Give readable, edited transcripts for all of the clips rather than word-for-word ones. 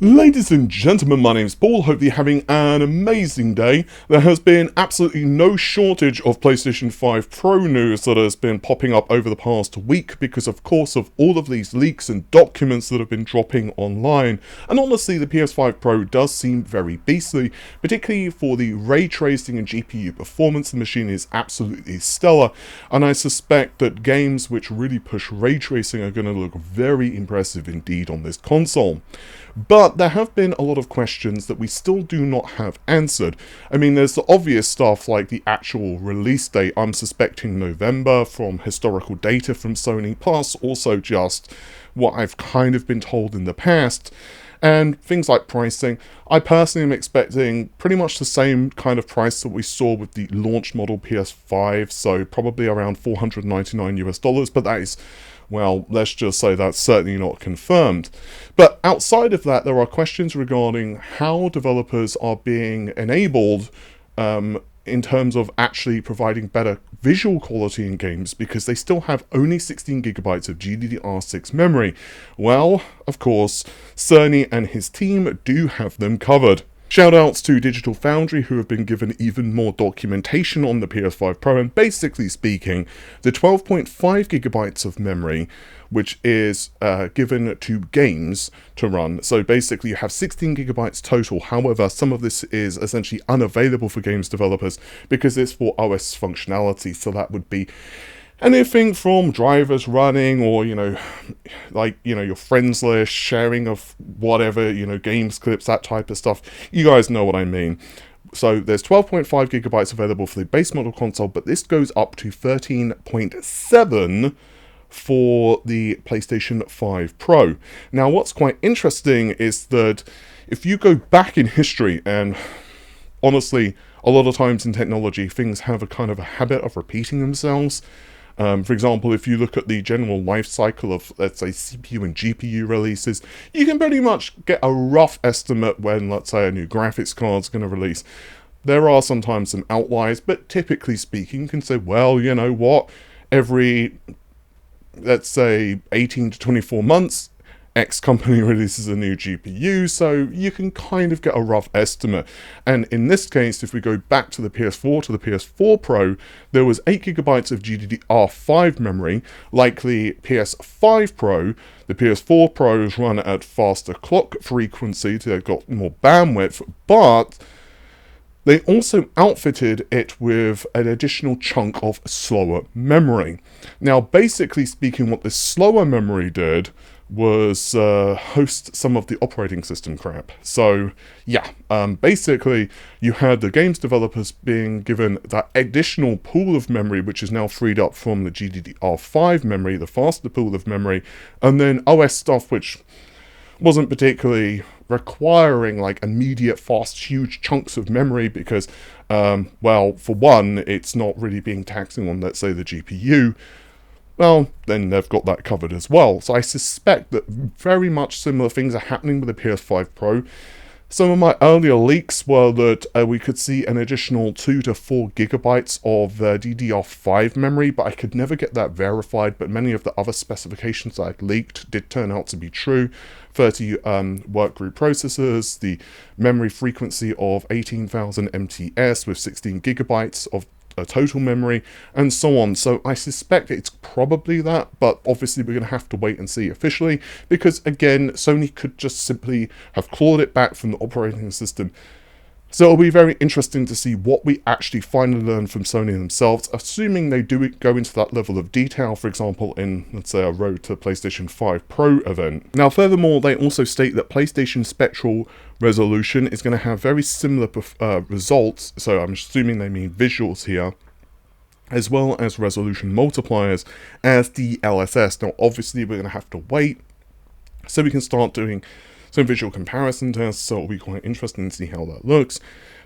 Ladies and gentlemen, my name's Paul. Hope you're having an amazing day. There has been absolutely no shortage of PlayStation 5 Pro news that has been popping up over the past week because, of course, of all of these leaks and documents that have been dropping online. And honestly, the PS5 Pro does seem very beastly, particularly for the ray tracing and GPU performance. The machine is absolutely stellar, and I suspect that games which really push ray tracing are going to look very impressive indeed on this console. But there have been a lot of questions that we still do not have answered. I mean, there's the obvious stuff like the actual release date. I'm suspecting November from historical data from Sony, plus also just what I've kind of been told in the past. And things like pricing, I personally am expecting pretty much the same kind of price that we saw with the launch model PS5, so probably around $499 US, but that is, well, let's just say that's certainly not confirmed. But outside of that, there are questions regarding how developers are being enabled in terms of actually providing better visual quality in games, because they still have only 16 gigabytes of GDDR6 memory. Well, of course, Sony and his team do have them covered. Shoutouts to Digital Foundry, who have been given even more documentation on the PS5 Pro, and basically speaking, the 12.5 gigabytes of memory, which is given to games to run. So basically you have 16 gigabytes total. However, some of this is essentially unavailable for games developers because it's for OS functionality. So that would be anything from drivers running or, your friends list, sharing of whatever, games clips, that type of stuff. You guys know what I mean. So there's 12.5 gigabytes available for the base model console, but this goes up to 13.7 for the PlayStation 5 Pro. Now, what's quite interesting is that if you go back in history, and honestly, a lot of times in technology, things have a kind of a habit of repeating themselves. For example, if you look at the general life cycle of, let's say, CPU and GPU releases, you can pretty much get a rough estimate when, let's say, a new graphics card's going to release. There are sometimes some outliers, but typically speaking, you can say, well, you know what, every, let's say, 18 to 24 months, X company releases a new GPU, so you can kind of get a rough estimate. And in this case, if we go back to the PS4 to the PS4 Pro, there was 8 gigabytes of GDDR5 memory. Like the PS5 Pro, the PS4 Pros run at faster clock frequency, so they've got more bandwidth, but they also outfitted it with an additional chunk of slower memory. Now, basically speaking, what this slower memory did was host some of the operating system crap. So, yeah, basically, you had the games developers being given that additional pool of memory, which is now freed up from the GDDR5 memory, the faster pool of memory, and then OS stuff, which wasn't particularly requiring like immediate fast huge chunks of memory because well, for one, it's not really being taxing on, let's say, the GPU. Well, then they've got that covered as well. So I suspect that very much similar things are happening with the PS5 Pro. Some of my earlier leaks were that we could see an additional 2 to 4 gigabytes of DDR5 memory, but I could never get that verified. But many of the other specifications that I'd leaked did turn out to be true. 30 workgroup processors, the memory frequency of 18,000 MTS with 16 gigabytes of total memory, and so on. So I suspect it's probably that, but obviously we're going to have to wait and see officially, because again, Sony could just simply have clawed it back from the operating system. So it'll be very interesting to see what we actually finally learn from Sony themselves, assuming they do go into that level of detail, for example, in, let's say, a Road to PlayStation 5 Pro event. Now, furthermore, they also state that PlayStation Spectral Resolution is going to have very similar results, so I'm assuming they mean visuals here, as well as resolution multipliers as the LSS. Now, obviously, we're going to have to wait so we can start doing some visual comparison tests, so it'll be quite interesting to see how that looks.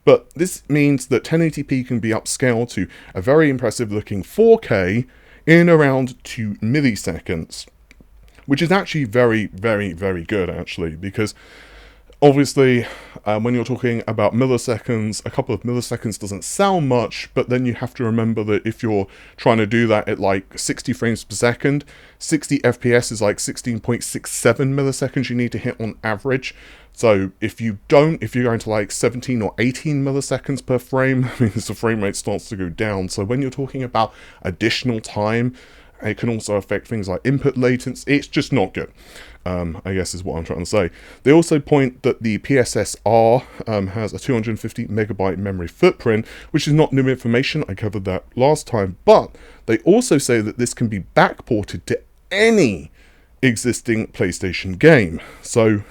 But this means that 1080p can be upscaled to a very impressive looking 4K in around 2 milliseconds, which is actually very, very, very good, actually, because Obviously, when you're talking about milliseconds, a couple of milliseconds doesn't sound much, but then you have to remember that if you're trying to do that at like 60 frames per second, 60 FPS is like 16.67 milliseconds you need to hit on average. So if you're going to like 17 or 18 milliseconds per frame, I mean, the frame rate starts to go down. So when you're talking about additional time, it can also affect things like input latency. It's just not good, I guess is what I'm trying to say. They also point that the PSSR has a 250 megabyte memory footprint, which is not new information. I covered that last time. But they also say that this can be backported to any existing PlayStation game. So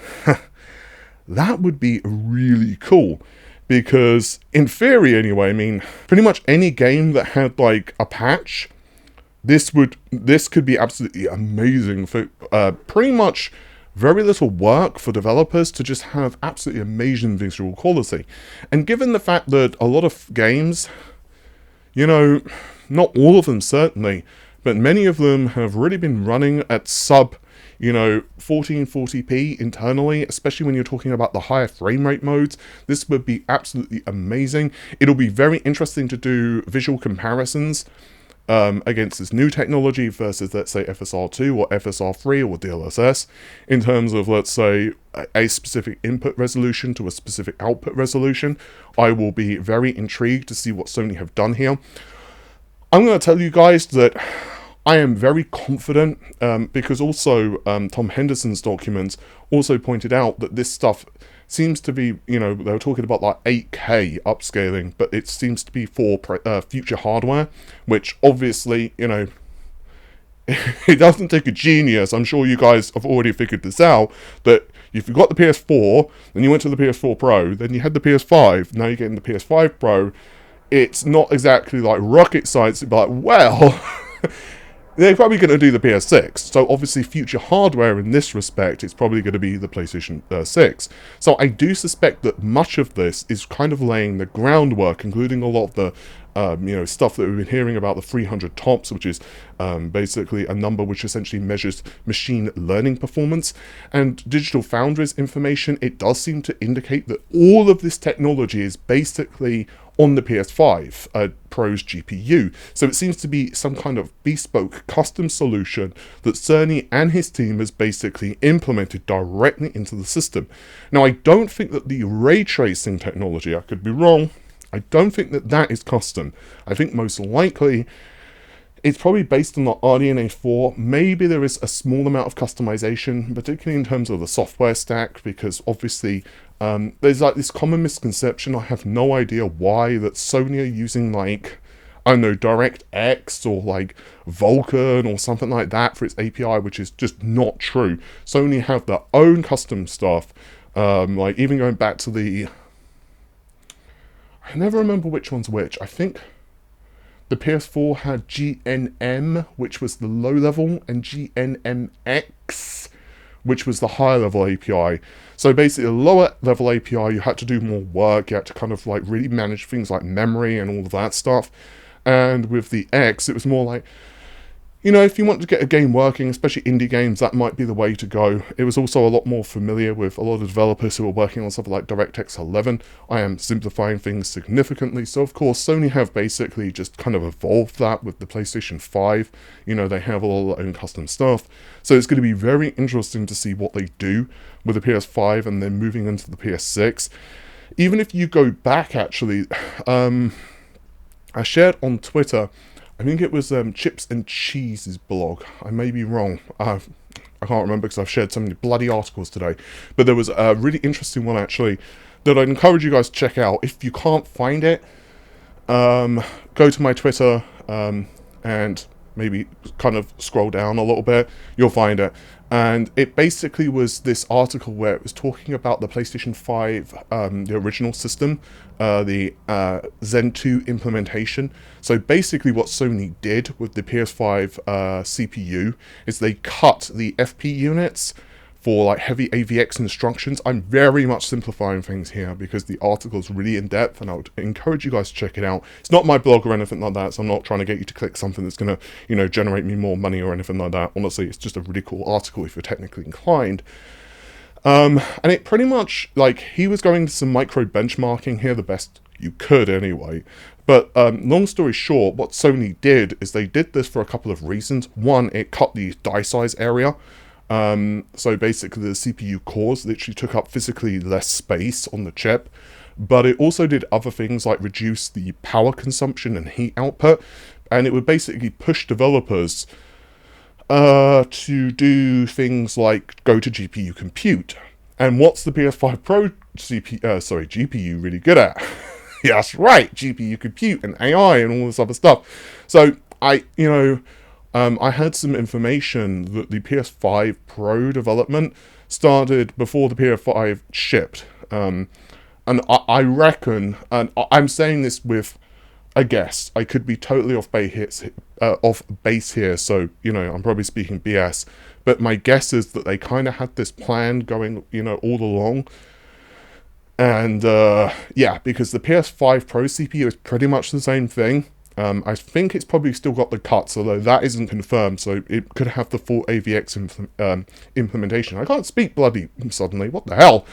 that would be really cool. Because in theory anyway, I mean, pretty much any game that had like a patch, this could be absolutely amazing for pretty much very little work for developers to just have absolutely amazing visual quality. And given the fact that a lot of games, you know, not all of them certainly, but many of them have really been running at sub, 1440p internally, especially when you're talking about the higher frame rate modes, this would be absolutely amazing. It'll be very interesting to do visual comparisons against this new technology versus, let's say, FSR2 or FSR3 or DLSS, in terms of, let's say, a specific input resolution to a specific output resolution. I will be very intrigued to see what Sony have done here. I'm going to tell you guys that I am very confident, because also Tom Henderson's documents also pointed out that this stuff seems to be, they were talking about like 8K upscaling, but it seems to be for future hardware, which obviously, it doesn't take a genius. I'm sure you guys have already figured this out, that if you've got the PS4, then you went to the PS4 Pro, then you had the PS5, now you're getting the PS5 Pro. It's not exactly like rocket science, but well, they're probably going to do the PS6, so obviously future hardware in this respect is probably going to be the PlayStation 6. So I do suspect that much of this is kind of laying the groundwork, including a lot of the stuff that we've been hearing about, the 300 TOPS, which is basically a number which essentially measures machine learning performance. And Digital Foundry's information, it does seem to indicate that all of this technology is basically on the PS5 Pro's GPU. So it seems to be some kind of bespoke custom solution that Sony and his team has basically implemented directly into the system. Now, I don't think that the ray tracing technology, I could be wrong, I don't think that that is custom. I think most likely it's probably based on the RDNA 4. Maybe there is a small amount of customization, particularly in terms of the software stack, because obviously there's like this common misconception, I have no idea why, that Sony are using like, I don't know, DirectX or like Vulkan or something like that for its API, which is just not true. Sony have their own custom stuff, like even going back to the, I never remember which one's which. I think the PS4 had GNM, which was the low level, and GNMX, which was the higher level API. So basically, a lower level API, you had to do more work, you had to kind of like really manage things like memory and all of that stuff. And with the X, it was more like, if you want to get a game working, especially indie games, that might be the way to go. It was also a lot more familiar with a lot of developers who are working on stuff like DirectX 11. I am simplifying things significantly. So of course, Sony have basically just kind of evolved that with the PlayStation 5. They have all their own custom stuff. So it's going to be very interesting to see what they do with the PS5 and then moving into the PS6. Even if you go back, actually, I shared on Twitter, I think it was Chips and Cheese's blog. I may be wrong. I can't remember because I've shared so many bloody articles today. But there was a really interesting one, actually, that I'd encourage you guys to check out. If you can't find it, go to my Twitter and maybe kind of scroll down a little bit. You'll find it. And it basically was this article where it was talking about the PlayStation 5, the original system, the Zen 2 implementation. So basically what Sony did with the PS5 CPU is they cut the FP units for like heavy AVX instructions. I'm very much simplifying things here because the article is really in depth, and I would encourage you guys to check it out. It's not my blog or anything like that, so I'm not trying to get you to click something that's going to, generate me more money or anything like that. Honestly, it's just a really cool article if you're technically inclined. And it pretty much, like, he was going to some micro benchmarking here, the best you could anyway. But long story short, what Sony did is they did this for a couple of reasons. One, it cut the die size area. So basically the CPU cores literally took up physically less space on the chip. But it also did other things like reduce the power consumption and heat output. And it would basically push developers to do things like go to GPU compute. And what's the PS5 Pro GPU really good at? Yeah, that's right, GPU compute and AI and all this other stuff. So I had some information that the PS5 Pro development started before the PS5 shipped. And I reckon, and I'm saying this with a guess, I could be totally off base here, so, I'm probably speaking BS, but my guess is that they kind of had this plan going, all along. And, yeah, because the PS5 Pro CPU is pretty much the same thing. I think it's probably still got the cuts, although that isn't confirmed, so it could have the full AVX implementation. I can't speak bloody suddenly, what the hell?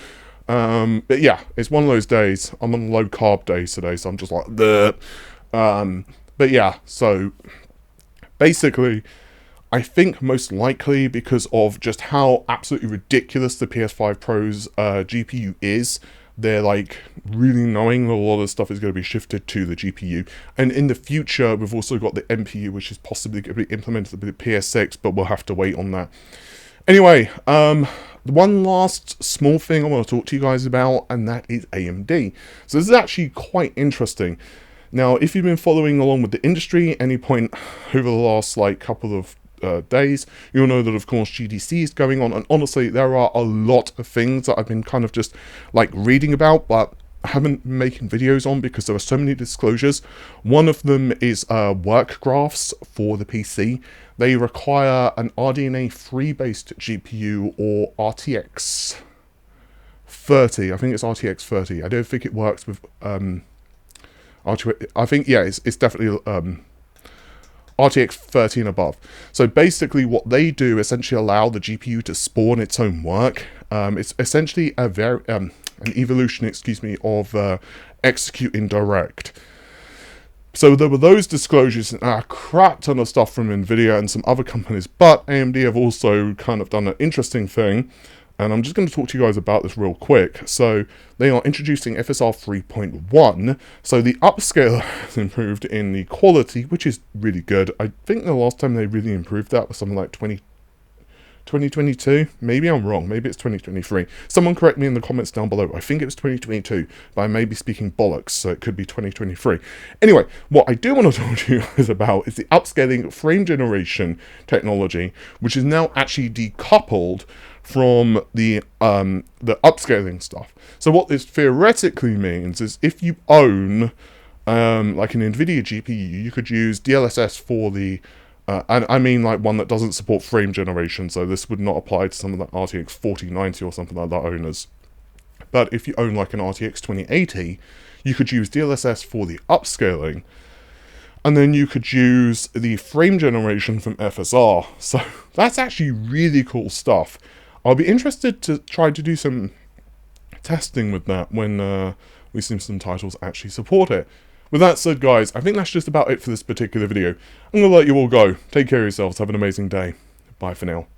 But yeah, it's one of those days. I'm on low carb days today, so I'm just like, bleh. But yeah, so basically, I think most likely because of just how absolutely ridiculous the PS5 Pro's GPU is, they're like really knowing that a lot of stuff is going to be shifted to the GPU. And in the future, we've also got the NPU, which is possibly going to be implemented with the PS6, but we'll have to wait on that. Anyway, one last small thing I want to talk to you guys about, and that is AMD. So this is actually quite interesting. Now, if you've been following along with the industry any point over the last couple of days, you'll know that of course GDC is going on, and honestly there are a lot of things that I've been kind of just reading about, but I haven't been making videos on because there are so many disclosures. One of them is work graphs for the PC. They require an RDNA 3 based GPU or RTX 30. I think it's RTX 30. I don't think it works with I think, yeah, it's definitely RTX 30 and above. So basically what they do essentially allow the GPU to spawn its own work. It's essentially an evolution, of executing direct. So there were those disclosures and a crap ton of stuff from Nvidia and some other companies, but AMD have also kind of done an interesting thing, and I'm just going to talk to you guys about this real quick. So they are introducing FSR 3.1, so the upscale has improved in the quality, which is really good. I think the last time they really improved that was something like 2022, maybe I'm wrong, maybe it's 2023. Someone correct me in the comments down below. I think it was 2022, but I may be speaking bollocks, so it could be 2023. Anyway, what I do want to talk to you guys about is the upscaling frame generation technology, which is now actually decoupled from the upscaling stuff. So what this theoretically means is if you own like an NVIDIA GPU, you could use DLSS for the and I mean one that doesn't support frame generation, so this would not apply to some of the RTX 4090 or something like that owners. But if you own like an RTX 2080, you could use DLSS for the upscaling, and then you could use the frame generation from FSR. So that's actually really cool stuff. I'll be interested to try to do some testing with that when we see some titles actually support it. With that said, guys, I think that's just about it for this particular video. I'm going to let you all go. Take care of yourselves. Have an amazing day. Bye for now.